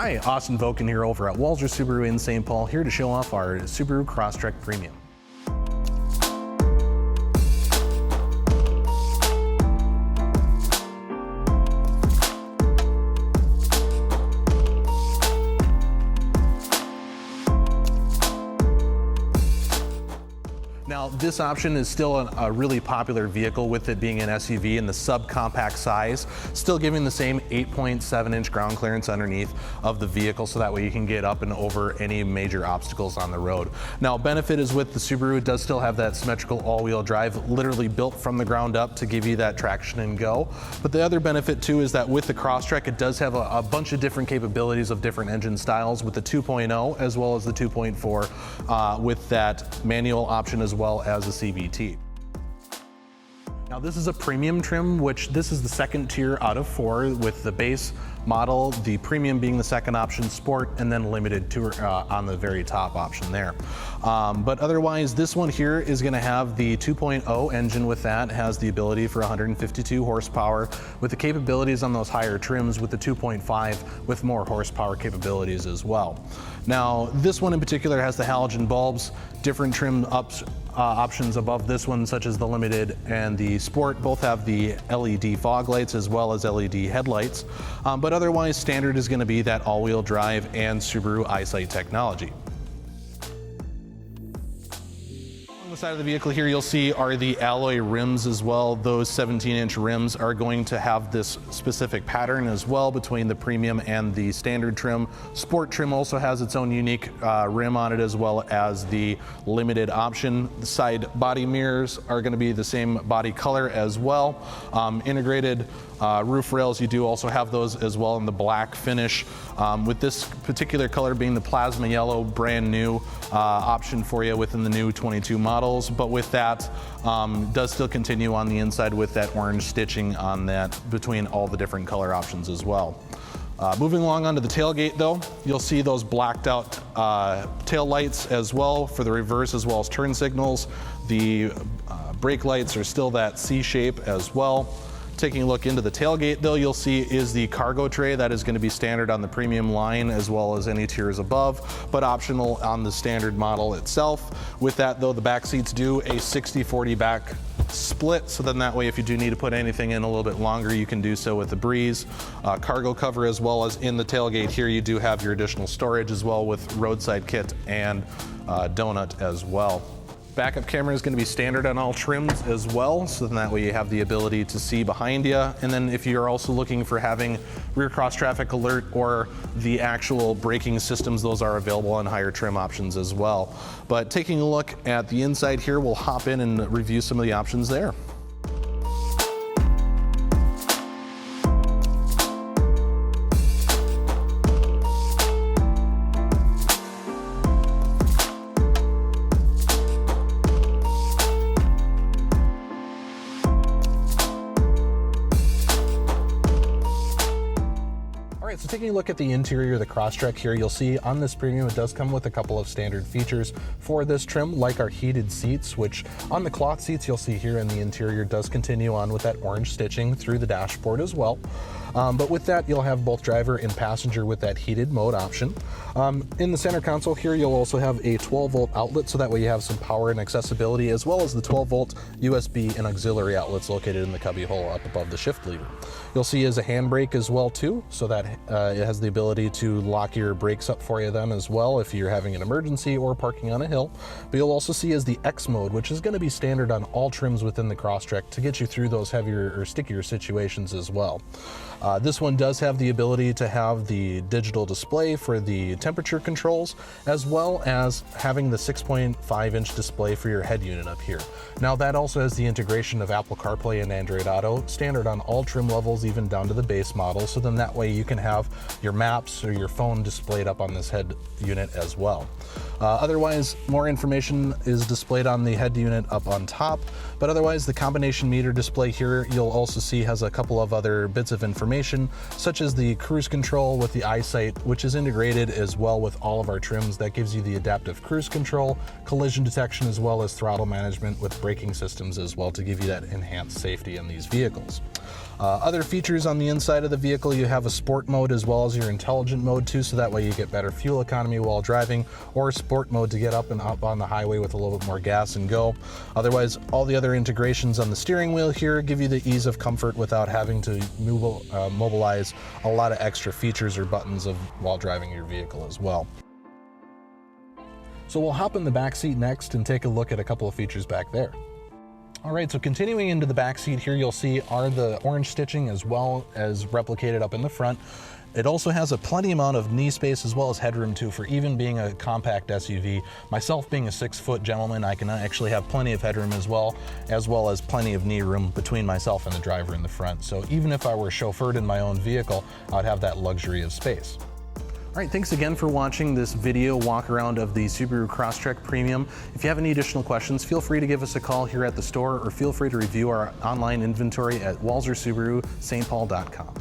Hi, Austin Voken here over at Walser Subaru in St. Paul, here to show off our Subaru Crosstrek Premium. Now, this option is still a really popular vehicle, with it being an SUV in the subcompact size, still giving the same 8.7-inch ground clearance underneath of the vehicle, so that way you can get up and over any major obstacles on the road. Now, benefit is with the Subaru, it does still have that symmetrical all-wheel drive, literally built from the ground up to give you that traction and go. But the other benefit too is that with the Crosstrek, it does have a bunch of different capabilities of different engine styles, with the 2.0 as well as the 2.4 with that manual option as well as a CVT. Now, this is a premium trim, which this is the second tier out of 4, with the base model, the premium being the second option, sport, and then limited tour on the very top option there. But otherwise, this one here is going to have the 2.0 engine. With that, has the ability for 152 horsepower, with the capabilities on those higher trims with the 2.5 with more horsepower capabilities as well. Now, this one in particular has the halogen bulbs, different trim options above this one, such as the limited and the sport, both have the LED fog lights as well as LED headlights. But otherwise, standard is going to be that all-wheel drive and Subaru EyeSight technology. On the side of the vehicle here, you'll see are the alloy rims as well. Those 17-inch rims are going to have this specific pattern as well between the premium and the standard trim. Sport trim also has its own unique rim on it, as well as the limited option. The side body mirrors are going to be the same body color as well. Integrated roof rails, you do also have those as well in the black finish, with this particular color being the plasma yellow, brand new option for you within the new 22 models. But with that, does still continue on the inside with that orange stitching on that between all the different color options as well. Moving along onto the tailgate though, you'll see those blacked out tail lights as well for the reverse, as well as turn signals. The brake lights are still that C shape as well. Taking a look into the tailgate though, you'll see is the cargo tray. That is going to be standard on the premium line as well as any tiers above, but optional on the standard model itself. With that though, the back seats do a 60-40 back split, so then that way if you do need to put anything in a little bit longer, you can do so with the breeze. Cargo cover, as well as in the tailgate here, you do have your additional storage as well with roadside kit and donut as well. Backup camera is going to be standard on all trims as well, so then that way you have the ability to see behind you. And then if you're also looking for having rear cross traffic alert or the actual braking systems, those are available on higher trim options as well. But taking a look at the inside here, we'll hop in and review some of the options there. So taking a look at the interior of the Crosstrek here, you'll see on this premium it does come with a couple of standard features for this trim, like our heated seats, which on the cloth seats you'll see here in the interior does continue on with that orange stitching through the dashboard as well. But with that, you'll have both driver and passenger with that heated mode option. In the center console here, you'll also have a 12-volt outlet, so that way you have some power and accessibility, as well as the 12-volt USB and auxiliary outlets located in the cubby hole up above the shift lever. You'll see is a handbrake as well too, so that it has the ability to lock your brakes up for you then as well if you're having an emergency or parking on a hill. But you'll also see is the X mode, which is going to be standard on all trims within the Crosstrek to get you through those heavier or stickier situations as well. This one does have the ability to have the digital display for the temperature controls, as well as having the 6.5-inch display for your head unit up here. Now, that also has the integration of Apple CarPlay and Android Auto, standard on all trim levels, even down to the base model, so then that way you can have your maps or your phone displayed up on this head unit as well. Otherwise, more information is displayed on the head unit up on top, but otherwise the combination meter display here you'll also see has a couple of other bits of information, such as the cruise control with the EyeSight, which is integrated as well with all of our trims. That gives you the adaptive cruise control, collision detection, as well as throttle management with braking systems as well to give you that enhanced safety in these vehicles. Other features on the inside of the vehicle, you have a sport mode as well as your intelligent mode too, so that way you get better fuel economy while driving, or sport mode to get up and up on the highway with a little bit more gas and go. Otherwise, all the other integrations on the steering wheel here give you the ease of comfort without having to mobilize a lot of extra features or buttons while driving your vehicle as well. So we'll hop in the back seat next and take a look at a couple of features back there. All right, so continuing into the back seat here, you'll see are the orange stitching as well as replicated up in the front. It also has a plenty amount of knee space as well as headroom too, for even being a compact SUV. Myself being a 6-foot gentleman, I can actually have plenty of headroom as well as plenty of knee room between myself and the driver in the front. So even if I were chauffeured in my own vehicle, I'd have that luxury of space. All right, thanks again for watching this video walk around of the Subaru Crosstrek Premium. If you have any additional questions, feel free to give us a call here at the store, or feel free to review our online inventory at walsersubarustpaul.com.